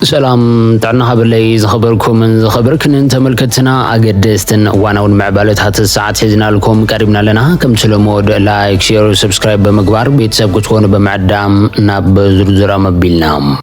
سلام تعنا هبلي زخبركم من زخبركن انت ملكتنا اقدستن وانا ونمعبالت هات الساعات حزنا لكم قريبنا لنا كم تلمود لايك شير وسبسكرايب بمقبار بيتسابقوا تكونوا بمعدام ناب زرزرة مبيلنام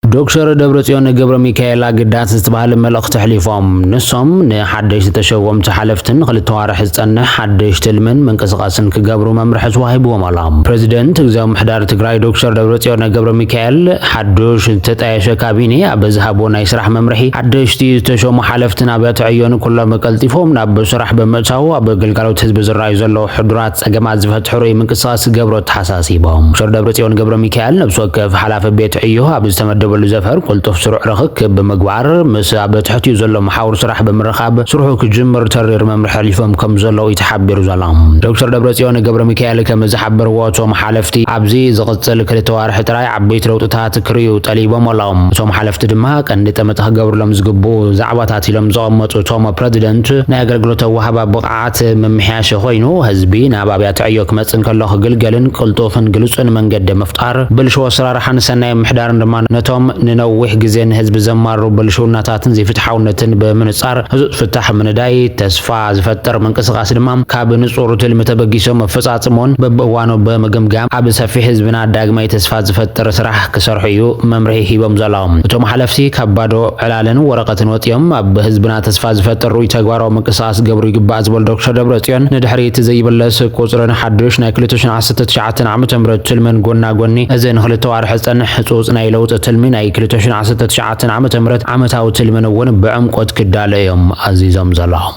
دكتور دبرتيون قبر ميكائيل قدات استبهال ملق تحليفهم نصهم نحدش تشوم تحلفتن خلي توارح السنة حدش تلمن من قسقاسن كقبرو ممرحس واهبو ملام بريزيدنت اقزاو محدار تقراي دكتور دبرتيون قبر ميكائيل حدش تتعيش كابيني ابزهابونا يسرح ممرحي حدش تشوم حلفتن ابيات عيون كل مقلتفهم ناب سرح بمتاو ابقلقالو تهزب زراي زلو حدرات اقمات زفت حروي من قساس قبرو تحساسي بهم دكتور دبرتيون قبر ميكائيل نبسوك في حلاف بيت عيوها ابزتمدبو زفر قلت سرع رخك بمقبار مساب تحتي زلو محاور سرح بمرخاب سرحو كجمر ترير ممرح ليفهم كم زلو يتحبر زلام دكتور دبرتيون قبر ميكائيل كم زحبر واتو محالفتي عبزي زغتل كلتوارح تراي عبيت روطتات كريو طليبهم ولام تو محالفت دما كان تمتح قبر لم زقبو زعباتاتي لم زغمطو توما بريزيدنت ناغرغلو توهبا بقعات ممحياش خوينو حزبي نابابيات عيوك مصن كلو قلقلن قلطوفن قلصن منقد مفطار بلشو سرارحن سناي محدار دما نتوم ننوح جزين حزب زمارو بلشوناتاتن زي فتحاونتن بمنصار حزب فتح من داي تسفا زفتر من قسقاس دمام كاب نصورو تلمتبقيسو مفصاصمون ببوانو بمغمغام اب سفي حزبنا داغماي تسفا زفتر سراح كسرحيو ممرحي هيبم زلام تو محلفتي كبادو علالن ورقتن وطيم اب حزبنا تسفا زفتر روي تغوارو منقساس قبرو يغباز بول دكتور دبرتيون ندحريت زيبلس قصرن حدش ناكلتوشن 19 عام تمرت تلمن غونا غوني ازن خلتو ارح صنح حصوص ناي لوط تلمن اي كلتوشن 19 عام تمرت عمتاو تلمنون بعمقت كداليوم عزيزم زلاهم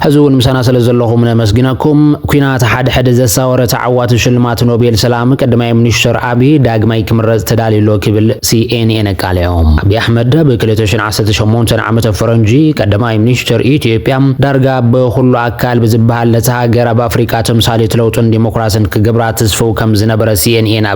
حزون مسانا سلازلهم من مسجنكم كينات حد زساورة تعوات شلمات نوبل سلام قدما منشر ابي داغماي كمرز تداليلو كبل CNN قاليهم ابي احمد بكلتوشن 18 عام فرنجي قدما منشر ايثيوبيا دارغا بكل اكال بزبال لتهاجر بافريكا تمثاليت لوطن ديمقراسن كغبرات تسفو كم زنبر CNN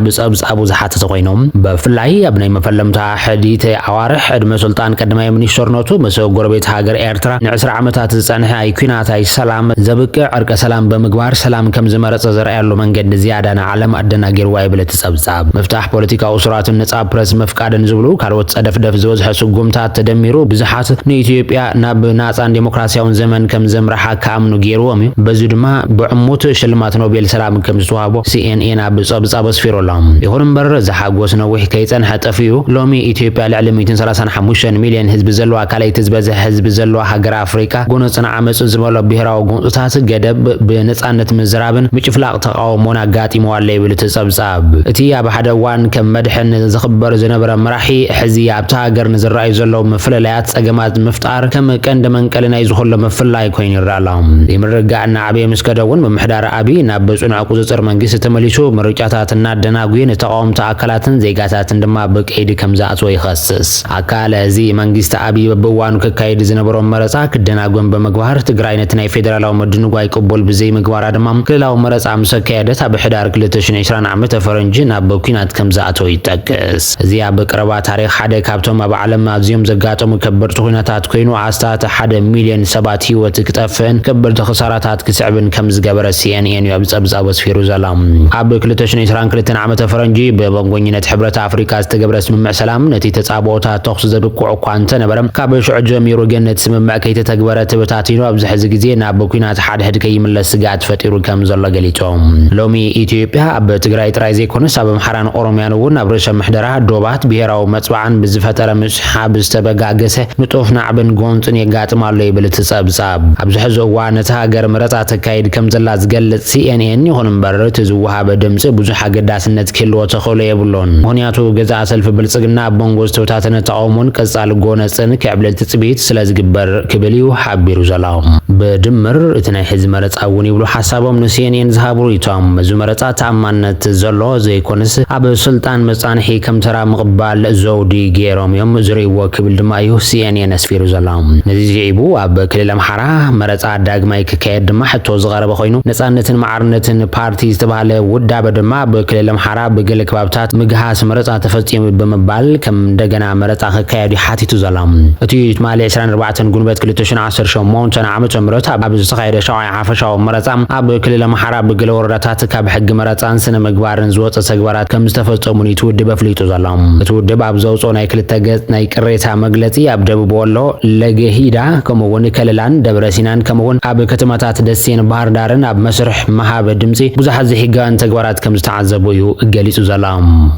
ابو زحات تقوينهم بفلاي ابني مفلمتا حديث عوارح ادم سلطان قدما منشر نوتو مسو غربيت هاجر ايرترا نعسر عامتات تصنح ايكونا ناتاي سلام زبقع عرق سلام بمقبار سلام كم زمرص زرعيالو منقد زيادة عالم أدناقير وايبل تسبساب مفتاح بوليتيكا أسرات النصاب برس مفقادن زبلو كاروت صدف دف زوزح سقومتات تدميرو بزحات نيتيوبيا ناب ناسان ديمقراسياون زمن كم زمرحا كامنو جيروامي بزدما بعموت شلمات نوبل سلام كم زوابو CNN بصاب سفيرو لام يخون مبر زحاقوس نوح كيتن حتفيو لومي إثيوبيا لعلم 235 مليون حزب زلوا كالي تزبز حزب زلوا حقر أفريكا قونوصنا عمس ولا بهراو قنصات قدب بنصانت مزرابن مچفلاق تقاومونا غاطيموال ليبل تصبصاب اتيا بحدوان كم مدحن زخبر زنبر مراحي حزي ابتا هاجر نزراي زلو مفللايات صقمات مفطار كم قند منقلنا يزخل مفلاي كوين يرالام يمرغانا ابي مسكدون بمحدار ابي نابصنا قوزصر منግስት ተመሊሶ መርጫታትና ደናጉን ተቃውምታ አካላትን ዘይጋታትን ደማ በቀይድ ከምዛት ወይ خصص አካለ እዚ መንግስት አቢ በበዋኑ ከካይድ ዝነበሮ መረጻ ከደናጉን በመግባር ትግራይነትና የፌደራላው መድንጓይ ቅቦል በዘይ ምግባር አድማም ክልላው መረጻ መሰካያደት አበሕዳር 2020 ዓመተ ፈረንጅና በኩናት ከምዛቶ ይጠቅስ እዚያ በቅርባ ታሪክ ሓደ ካብቶም በዓለም አዝዮም ዘጋጠሙ ከበርቱ ኩናታት ኮይኑ አስታት 1 ሚሊዮን ሰባት ህይወት ክጠፍን ከበርቱ خسارات ክስዕብን ከምዝገበረ CNN ያብጸብጻብ ወስፊሩ ዘላም አብ 2022 ዓመተ ፈረንጂ በበንጎኝነት ሕብረት አፍሪካ ዝተገበረ ስምምዕ ሰላም ነቲ ተጻቦታ ተخص ዘብቁዕ ኳንተ ነበረም ካብ ሽዑ ጀሚሩ ገነት ስምምዕ ከይተተግበረ ተበታቲኑ ኣብዚ ሕዚ ግዜ ናብ ኩናት ሓደ ሕድ ከይምለስ ስጋት ፈጢሩ ከም ዘሎ ገሊጾም ሎሚ ኢትዮጵያ ኣብ ትግራይ ጥራይ ዘይኮነስ ኣብ ምሓራን ኦሮሚያን እውን ኣብ ርእሰ ምሕደራ ዶባት ብሄራዊ መጽባዕን ብዝፈጠረ ምስሓብ ዝተበጋገሰ ንጦፍ ናዕብን ጎንፅን የጋጥማሉ ይብል ትጸብጻብ ኣብዚ ሕዚ እዋን ነቲ ሃገር ምረጻ ተካይድ ከም ዘላ ዝገልጽ CNN ይኹን እምበር እቲ ዝወሃበ ድምፂ ብዙሕ ኣገዳስነት ክህልዎ ተኽእሎ የብሎን ምክንያቱ ገዛ ሰልፊ ብልጽግና ኣብ መንጎ ዝተውታተነ ተቃውሞን ቀጻሊ ጎነፅን ክዕብል ትጽቢት ስለ ዝግበር ክብል እዩ ሓቢሩ ዘላዎም بدمر اتناي حزب مرصا ون يبلو حسابهم نسينين زهابو يتام مزو مرصا تامانت زلو زي كونس اب سلطان مصانحي كم ترى مقبال زودي غيروم يوم زري وكبل دمايو CNN اسفيرو زلام نزيجيبو اب كلل امحرا مرصا داغماي ككيد ما حتو زغربه خوينو نصانتن معرنتن بارتي استباله ودا بدما بكلل امحرا بغلك بابتات مغحاس مرصا تفصيم بمبال كم دغنا مرصا ككيد حاتيتو زلام اتي مالي 24 غنبت 2010 شمون تن عامه ምረት ኣብ ዝተኻየደ ሻውዓይ ሓፈሻዊ መረፃ ኣብ ክልል ኣምሓራ ብገለ ወረዳታት ካብ ሕጊ መረፃን ስነ ምግባርን ዝወፀ ተግባራት ከም ዝተፈጸሙን ይትውድብ ኣፍሊጡ ዘሎ እቲ ውድብ ኣብ ዘውፅኦ ናይ ክልተ ገጽ ናይ ቅሬታ መግለጺ ኣብ ደቡብ ወሎ ለገሂዳ ከምኡውን ከለላን ደብረ ሲናን ከምኡውን ኣብ ከተማታት ደሴን ባህር ዳርን ኣብ መስርሕ መሃበ ድምፂ ብዙሓት ዘይሕጋውያን ተግባራት ከም ዝተዓዘቡ እዩ ገሊጹ ዘሎ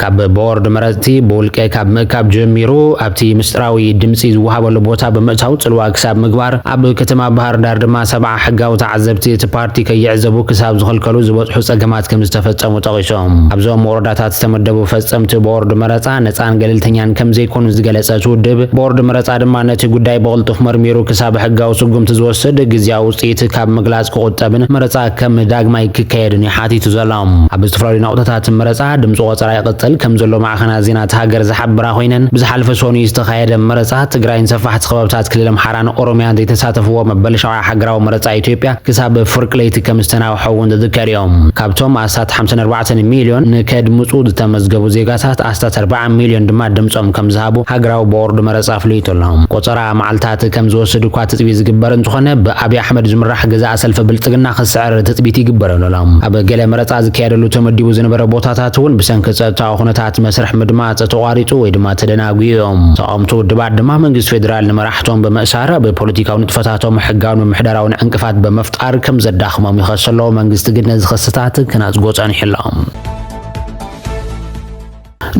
ካብ ቦርድ መረፅቲ ብውልቀ ካብ ምእካብ ጀሚሩ ኣብቲ ምስጢራዊ ድምፂ ዝወሃበሉ ቦታ ብምእታው ጽልዋ ክሳብ ምግባር ኣብ ከተማ ባህር ዳር ድማ 70 ሕጋዊ ተዓዘብቲ እቲ ፓርቲ ከይዕዘቡ ክሳብ ዝኽልከሉ ዝበፅሑ ጸገማት ከም ዝተፈጸሙ ጠቒሶም ኣብዞም ወረዳታት ዝተመደቡ ፈጸምቲ ቦርድ መረፃ ነፃን ገለልተኛን ከም ዘይኮኑ ዝገለጸ ውድብ ቦርድ መረፃ ድማ ነቲ ጉዳይ ብቕልጡፍ መርሚሩ ክሳብ ሕጋዊ ስጉምቲ ዝወስድ ግዝያዊ ውፅኢት ካብ ምግላጽ ክቁጠብን መረፃ ከም ዳግማይ ክካየድን ይሓቲቱ ዘሎ ኣብ ዝተፈላለዩ ነቑጣታት መረፃ ድምፂ ቆፀራ ይቕፅል ከም ዘሎ ማዕኸናት ዜናት ሃገር ዝሓብራ ኮይነን ብዝሓለፈ ሰኒ ዝተኻየደ መረፃ ትግራይን ሰፋሕቲ ኸባብታት ክልል ኣምሓራን ኦሮምያን ዘይተሳተፍዎ መበል ሻውዓይ ሃገራዊ መረፃ ኢትዮጵያ ክሳብ ፍርቂ ለይቲ ከም ዝተናውሑ እውን ዝዝከር እዮም ካብቶም ኣስታት 54 ሚልዮን ንከድምፁ ዝተመዝገቡ ዜጋታት ኣስታት 40 ሚልዮን ድማ ድምፆም ከም ዝሃቡ ሃገራዊ ቦርድ መረፃ ኣፍሊጡ ኣሎ ቆፀራ መዓልታት ከም ዝወስድ እኳ ትፅቢት ዝግበር እንትኾነ ብኣብይ ኣሕመድ ዝምራሕ ገዛእ ሰልፊ ብልፅግና ክስዕር ትፅቢት ይግበረሉ ኣሎ ኣብ ገለ መረፃ ዝካየደሉ ተመዲቡ ዝነበረ ቦታታት እውን ብሰንኪ ፀጥታዊ ኩነታት መስርሕ ምድማፅ ተቋሪፁ ወይ ድማ ተደናጊኡ እዮም ተቃውምቲ ውድባት ድማ መንግስቲ ፌደራል ንመራሕቶም ብምእሳር ብፖለቲካዊ ንጥፈታቶም ሕጋውን ምምሕዳራውን ዕንቅፋት ብምፍጣር ከም ዘዳኽሞም ይኸሰሎ መንግስቲ ግን ነዚ ክስታት ክናፅጎ ፀኒሑ ኣሎ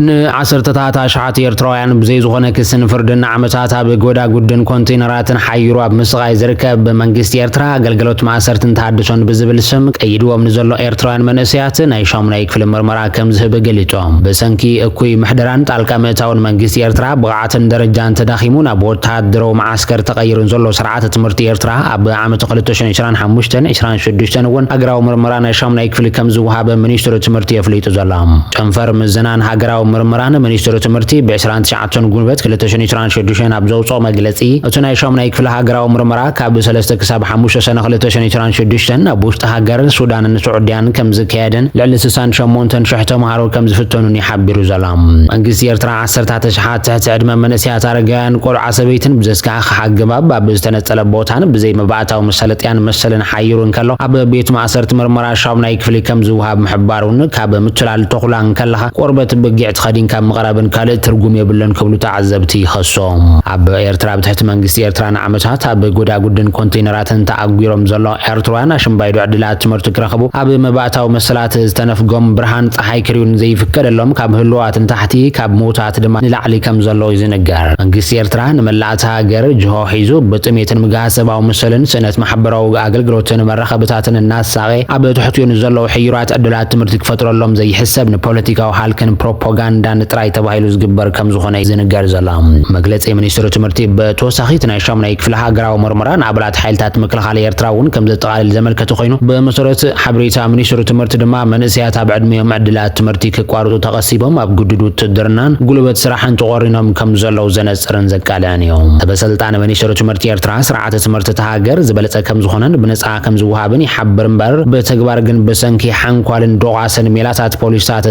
ንዓሰርተታት ኣሽሓት ኤርትራውያን ብዘይ ዝኾነ ክስን ፍርድን ዓመታት ኣብ ጎዳጉድን ኮንቴነራትን ሓይሩ ኣብ ምስቃይ ዝርከብ ብመንግስቲ ኤርትራ ኣገልግሎት ማእሰርትን ተሃድሶን ብዝብል ስም ቀይድዎም ንዘሎ ኤርትራውያን መንእሰያት ናይ 8ይ ክፍሊ ምርመራ ከም ዝህብ ገሊፆም ብሰንኪ እኩይ ምሕደራን ጣልቃ ምእታውን መንግስቲ ኤርትራ ብቕዓትን ደረጃን ተዳኺሙ ናብ ወተሃደራዊ ማዓስከር ተቐይሩን ዘሎ ስርዓተ ትምህርቲ ኤርትራ ኣብ ዓመት 2025-26 እውን ሃገራዊ ምርመራ ናይ 8ይ ክፍሊ ከም ዝወሃበ ሚኒስትሪ ትምህርቲ የፍሊጡ ዘሎ ጨንፈር ምዝናን ሃገራዊ ምርመራን ሚኒስትሪ ትምህርቲ ብ29 ጉንበት 2026 ኣብ ዘውፅኦ መግለጺ እቲ ናይ 8ይ ክፍሊ ሃገራዊ ምርመራ ካብ 3 ክሳብ 5 ሰነ 2026 ኣብ ውሽጢ ሃገር ሱዳንን ስዑድያን ከም ዝካየድን ልዕሊ 68,000 ተምሃሮ ከም ዝፍተኑን ይሓቢሩ ዘሎ መንግስቲ ኤርትራ 10,000 ትሕቲ ዕድመ መንእሰያት ኣረጋውያን ቆልዓ ሰበይትን ብዘስካዕ ክሓግባብ ኣብ ዝተነፀለ ቦታን ብዘይ መባእታዊ መሰለጥያን መሰልን ሓይሩን ከሎ ኣብ ቤት ማእሰርቲ ምርመራ 8ይ ክፍሊ ከም ዝውሃብ ምሕባሩን ካብ ምትላል ተኹላን ከለኻ ቆርበት በጊዕ ተኸዲን ካብ ምቕራብን ካልእ ትርጉም የብለን ክብሉ ተዓዘብቲ ይኸሶም ኣብ ኤርትራ ብትሕቲ መንግስቲ ኤርትራ ንዓመታት ኣብ ጎዳጉድን ኮንቴነራትን ተኣጒሮም ዘሎ ኤርትራውያን ኣሽምባይዶ ዕድላት ትምህርቲ ክረኽቡ ኣብ መባእታዊ መሰላት ዝተነፍጎም ብርሃን ፀሓይ ክሪዩን ዘይፍቀደሎም ካብ ህልዋትን ታሕቲ ካብ ሞታት ድማ ንላዕሊ ከም ዘሎ እዩ ዝንገር መንግስቲ ኤርትራ ንመላእቲ ሃገር ጅሆ ሒዙ ብጥሜትን ምግሃ ሰብኣዊ መሰልን ስእነት ማሕበራዊ ኣገልግሎትን መራኸብታትን እናሳቐ ኣብ ትሕቲኡ ንዘለዉ ሕዩራት ዕድላት ትምህርቲ ክፈጥረሎም ዘይሕሰብ ንፖለቲካዊ ሃልክን ፕሮፓጋንዳን ጥራይ ተባሂሉ ዝግበር ከም ዝኾነ ዝንገር ዘሎ መግለጺ ሚኒስትሪ ትምህርቲ ብተወሳኺ ናይ 8ይ ክፍሊ ሃገራዊ ምርመራ ንኣባላት ሓይልታት ምክልኻል ኤርትራ እውን ከም ዘጠቓልል ዘመልከተ ኮይኑ ብመሰረት ሓበሬታ ሚኒስትሪ ትምህርቲ ድማ መንእሰያት ኣብ ዕድሜኦም ዕድላት ትምህርቲ ክቋርጡ ተቐሲቦም ኣብ ግድዱ ውትድርናን ጉልበት ስራሕን ተቖሪኖም ከም ዘለው ዘነፅርን ዘቃልዕን እዮም ተበሰልጣን ሚኒስትሪ ትምህርቲ ኤርትራ ስርዓተ ትምህርቲ ተሃገር ዝበለፀ ከም ዝኾነን ብነፃ ከም ዝወሃብን ይሓብር እምበር ብተግባር ግን ብሰንኪ ሓንኳልን ዶቓስን ሜላታት ፖሊስታት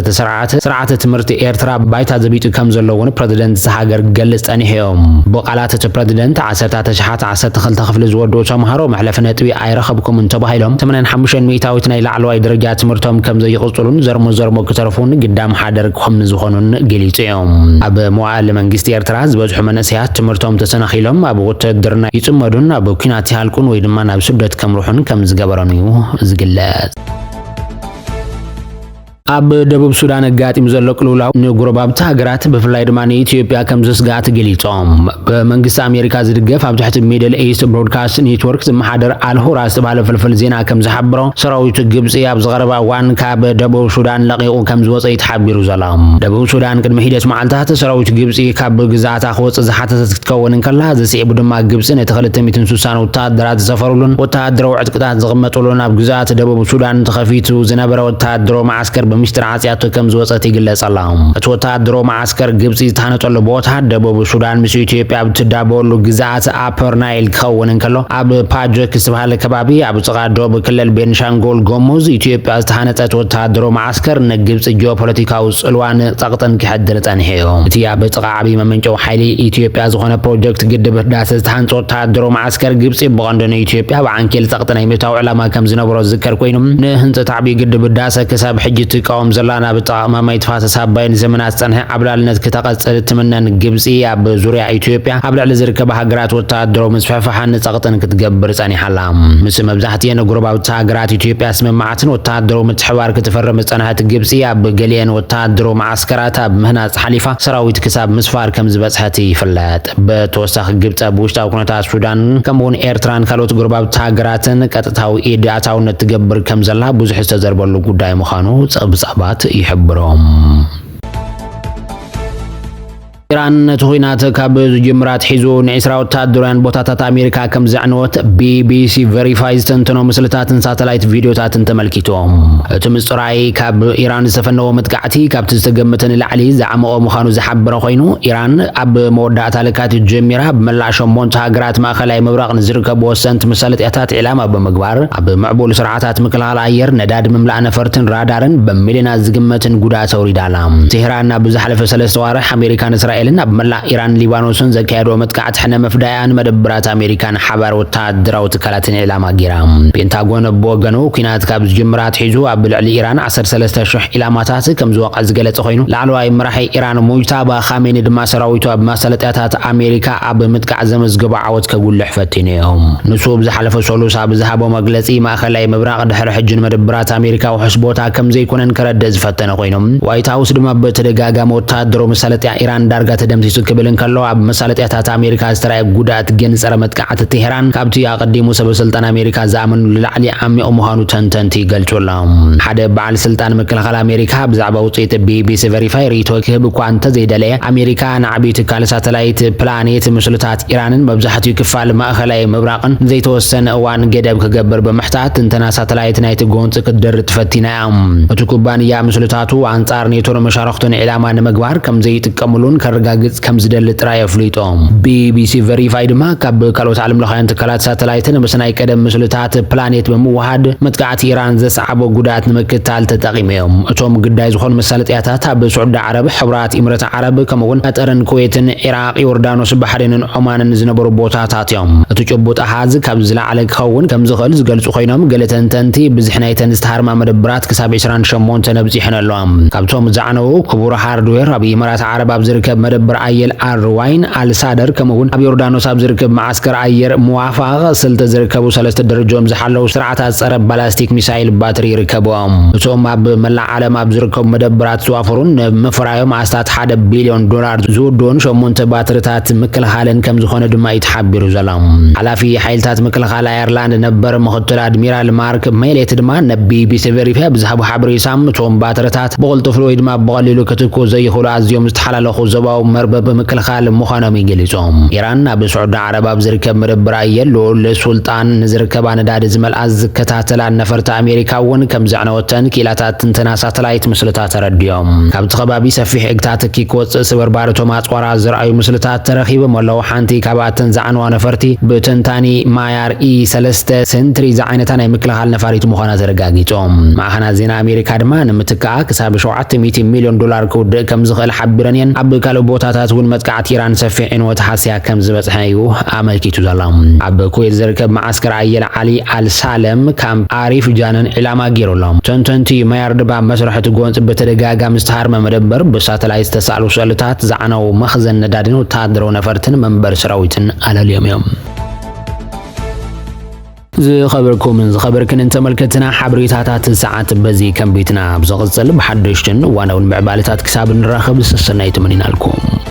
ስርዓተ ትምህርቲ ኤርትራ ባይታ ዘቢጡ ከም ዘለውን ፕሬዝደንት ዝሃገር ገልጽ ጠኒሖም ብቃላት እቲ ፕሬዝደንት 10,012 ክፍሊ ዝወድኡ ተምሃሮ መሕለፊ ነጥቢ ኣይረኸብኩምን ተባሂሎም 85 ሚእታዊት ናይ ላዕለዋይ ደረጃ ትምህርቶም ከም ዘይቕፅሉን ዘርሞ ክተርፉን ግዳም ሓደር ከም ዝኾኑን ገሊጹ እዮም ኣብ መዋዕለ መንግስቲ ኤርትራ ዝበዝሑ መንእሰያት ትምህርቶም ተሰናኺሎም ኣብ ውትድርና ይጽመዱን ኣብ ኩናት ይሃልቁን ወይ ድማ ናብ ስደት ከምርሑን ከም ዝገበረን እዩ ዝግለጽ ኣብ ደቡብ ሱዳን ኣጋጢሙ ዘሎ ቅልውላው ንጎረባብቲ ሃገራት ብፍላይ ድማ ንኢትዮጵያ ከም ዘስጋኣት ገሊፆም ብመንግስቲ ኣሜሪካ ዝድገፍ ኣብ ትሕቲ ሚድል ኢስት ብሮድካስት ኔትወርክ ዝመሓደር አልሁራ ዝተባሃለ ፍልፍል ዜና ከም ዝሓብሮ ሰራዊት ግብፂ ኣብ ዝቐረባ እዋን ካብ ደቡብ ሱዳን ለቂቑ ከም ዝወፀ ይተሓቢሩ ዘሎ ደቡብ ሱዳን ቅድሚ ሂደት መዓልታት ሰራዊት ግብፂ ካብ ግዛኣታ ክወፅእ ዝሓተተት ክትከውን ከላ ዘስዒቡ ድማ ግብፂ ነቲ 260 ወታደራት ዝሰፈሩሉን ወታደራዊ ዕጥቅታት ዝቕመጡሉን ኣብ ግዛኣት ደቡብ ሱዳን ተኸፊቱ ዝነበረ ወታደራዊ ማዓስከር بمشتر عسياتو كم زوصت يقلص الله توتادرو معسكر جبسي تانطلو بوتا دبوب السودان مس ኢትዮጵያ بتدابولو ግዛት አፐር ናይል ከወነን ከሎ አብ ፓጀክ ስባለ ከባቢ አብ ጽቃዶ በክልል ቤንሻንጉል ጎሙዝ ኢትዮጵያ ዝተሃነፀት ወታደሮ ማዕስከር ንግብጽ ጂኦፖለቲካው ጽልዋን ጸቅጠን ክሐድር ጸንሄዮ እቲ አብ ጽቃ ዓቢ መመንጨው ኃይሊ ኢትዮጵያ ዝኾነ ፕሮጀክት ግድብ ህዳሴ ዝተሃንፀ ወታደሮ ማዕስከር ግብጽ በቀንደነ ኢትዮጵያ በአንኬል ጸቅጠን ይመታው ዕላማ ከም ዝነበሮ ዝከር ኮይኑ ንህንፀት ዓቢ ግድብ ህዳሴ ከሳብ ሕጂ ትቃወም ዘላና በጣማ ማይትፋሰስ አባይን ዘመናት ጸንሄ አብላልነት ከተቀጸለ ትምነን ግብጽ አብ ዙሪያ ኢትዮጵያ አብላ ለዝርከባ ሀገራት ወታደሮ መስፋፋሃን ጸቅጠን ክትገብር ጸኒሐላ ምስ መብዛሕት የነጉርባውታ ሀገራት ኢትዮጵያ ስምማዓትን ወታደሮ ምትሕባር ክትፈረም ጸናሃት ግብጽ አብ ገሊየን ወታደሮ ማዕስከራት አብ ምህናጽ ሐሊፋ ሰራዊት ክሳብ ምስፋር ከም ዝበጽሐት ይፍለጥ በተወሳኺ ግብጽ በውሽጣዊ ኩነታት ሱዳን ከምውን ኤርትራን ካልኦት ጉርባውታ ሀገራትን ቀጥታዊ ኢዳታውነት ትገብር ከም ዘላ ብዙሕ ዝተዘርበሉ ጉዳይ ምዃኑ ጸብጻባት ይሕብሮም ኢራን ተሆይናተ ካብ ጅምራት ሒዞ ንዒስራ ወታደራውያን ቦታታት አሜሪካ ከም ዘዕነወት ቢቢሲ ቨሪፋይዝ ተንተኖ ምስልታትን ሳተላይት ቪዲዮታትን ተመልኪቶም እቲ ምጽራይ ካብ ኢራን ዝተፈነወ መጥቃዕቲ ካብቲ ዝተገመተን ላዕሊ ዝዓመቆ ምዃኑ ዝሓበረ ኮይኑ ኢራን ኣብ መወዳእታ ለካቲት ጀሚራ ብመላእ 8 ሃገራት ማእከላይ ምብራቅ ዝርከቡ ወሰንቲ መሳለጥያታት ዕላማ በመግባር ኣብ ምዕቡል ስርዓታት ምክልኻል ኣየር ነዳድ ምምላእ ነፈርትን ራዳርን በሚሊዮናት ዝግመትን ጉዳት ኣውሪዳላ ቴህራን ኣብ ዝሓለፈ 3 ወርሕ አሜሪካን እስራኤል ልና በመላ ኢራን ሊባኖስን ዘካየዶ መጥቃዕት ሕነ መፍዳያን መደብራት አሜሪካን ሓባር ወታደራዊ ትካላትን ኢላማ ጌራ ፔንታጎን በወገኑ ኩናት ካብ ጅምራት ሒዙ ኣብ ልዕሊ ኢራን 13000 ኢላማታት ከም ዝወቀ ዝገለጸ ኮይኑ ላዕለዋይ መራሒ ኢራን ሙጅታባ ኻሜኒ ድማ ሰራዊቱ ኣብ ማሰለጥያታት አሜሪካ ኣብ ምጥቃዕ ዘመዝገበ ዓወት ከጉልሕ ፈቲነዮም ንሱ ብዝሓለፈ ሰሉስ ኣብ ዝሃቦ መግለጺ ማእከላይ ምብራቅ ድሕሪ ሕጅን መደብራት አሜሪካ ውሕስ ቦታ ከም ዘይኮነን ከረደ ዝፈተነ ኮይኖም ዋይት ሃውስ ድማ በተደጋጋሚ ወታደሮ መሳለጥያ ኢራን ዳርጋ ተደምሲሱ ክብልን ከሎ ኣብ መሳለጥያታት አሜሪካ ዝተራየ ጉዳት ግን ጸረ መጥቃዕቲ ቴህራን ካብቲ አቀዲሙ ሰበስልጣን አሜሪካ ዘአመኑ ለላዕሊ ዓሚቑ ምዃኑ ተንተንቲ ገልጾሎም ሓደ በዓል ስልጣን ምክልኻል አሜሪካ ብዛዕባ ውጽኢት ቢቢሲ ቨሪፋይ ሪቶ ክህብ እኳ እንተዘይደለየ አሜሪካ ንዓቢ ትካል ሳተላይት ፕላኔት ምስልታት ኢራንን መብዛሕትኡ ክፋል ማእከላይ ምብራቅን ዘይተወሰነ እዋን ገደብ ክገብር ብምሕታት እንተና ሳተላይት ናይቲ ጎንፂ ክትደር ትፈቲና እቲ ኩባንያ ምስልታቱ አንጻር ኔቶን መሻርክቱን ዕላማ ንምግባር ከም ዘይጥቀምሉን ከረጋግጽ ከም ዝደል ጥራይ ኣፍሊጦም ቢቢሲ ቨሪፋይ ድማ ካብ ካልኦት ዓለም ለኻያን ትካላት ሳተላይትን ምስናይ ቀደም ምስልታት ፕላኔት በመዋሃድ መጥቃዕቲ ኢራን ዘስዓቦ ጉዳት ንምክትታል ተጠቂሞም እቶም ግዳይ ዝኾኑ መሳለጥያታት ኣብ ስዑድ ዓረብ ሕብራት ኢምረት ዓረብ ከምኡውን ቀጠርን ኩዌትን ኢራቅ ዮርዳኖስ ባሕሬንን ዑማንን ዝነበሩ ቦታታት እዮም እቲ ጭቡጥ ኣሃዝ ካብ ዝለዓለ ክኸውን ከም ዝኽእል ዝገልጹ ኮይኖም ገለ ተንተንቲ ብዝሕ ናይተን ዝተሃርማ መደብራት ክሳብ 28 ነብፂሕን ኣለዎም ካብቶም ዝዓነዉ ክቡር ሃርድዌር ኣብ ኢምራት ዓረብ ኣብ ዝርከብ መደብር አየል አርዋይን አልሳደር ከምውን ኣብ ዮርዳኖስ ኣብ ዝርከብ ማዕስከር አየር ሙዋፋቅ ስልተ ዝርከቡ ሰለስተ ደረጃኦም ዝሓለው ስርዓታት ጸረ ባላስቲክ ሚሳይል ባትሪ ይርከቦም እቶም ኣብ መላእ ዓለም ኣብ ዝርከቡ መደብራት ዝዋፈሩን ምፍራዮም ኣስታት 1 ቢልዮን ዶላር ዝውድኡን 8 ባትሪታት ምክልኻልን ከም ዝኾነ ድማ ይተሓቢሩ ዘሎም ሓላፊ ሓይልታት ምክልኻል አየርላንድ ነበር ምክትል አድሚራል ማርክ ሜሌት ድማ ነቢቢሲ ቨሪፋይ ብዝሃቡ ሓበሬታ እቶም ባትሪታት ብቕልጡፍ ወይ ድማ ብቐሊሉ ክትኩ ዘይኽእሉ ኣዝዮም ዝተሓላለኹ ዘባው መርበብ ምክልኻል ምዃኖም ይገልጾም ኢራን ኣብ ስዑድ ዓረብ ኣብ ዝርከብ መደብር ኣየር ልዑል ሱልጣን ንዝርከባ ነዳዲ ዝመልኣ ዝከታተላ ነፈርቲ አሜሪካ እውን ከም ዘዕነወተን ኪላታት ትንተና ሳተላይት ምስልታት ተረድዮም ካብቲ ከባቢ ሰፊሕ እግታት ኪክወፅእ ስብርባርቶም ኣጽዋራ ዝረኣዩ ምስልታት ተረኺቦም ኣለዉ ሓንቲ ካብኣተን ዝዓነዋ ነፈርቲ ብትንታኒ ማያር ኢ3 ሴንትሪ ዝዓይነታ ናይ ምክልኻል ነፋሪት ምዃና ተረጋጊጾም ማዕኸናት ዜና አሜሪካ ድማ ንምትካኣ ክሳብ 700 ሚልዮን ዶላር ክውድእ ከም ዝኽእል ሓቢረን እየን ኣብ ካልእ ቦታታት እውን መጥቃዕቲ ኢራን ሰፊሕ ዕንወት ሓስያ ከም ዝበጽሐ እዩ ኣመልኪቱ ዘሎ ኣብ ኩዌት ዝርከብ ማዕስከር ኣየል ዓሊ አልሳለም ካምፕ አሪፍ ጃነን ዕላማ ገይሮሎም ተንተንቲ ማያር ድማ መስርሕቲ ጎንፂ በተደጋጋሚ ዝተሃርመ መደበር ብሳተላይት ዝተሳእሉ ስእልታት ዝዓነው መኽዘን ነዳድን ወታደራዊ ነፈርትን መንበር ሰራዊትን ኣለልዮም እዮም ዝኸበርክን እንተመልከትና ሓበሬታታት ሰዓት በዚ ከም ቤትና ብዝቕጽል ብሓደሽትን ዋናውን ምዕባለታት ክሳብ ንራኸብ ሰናይ ተመኒናልኩም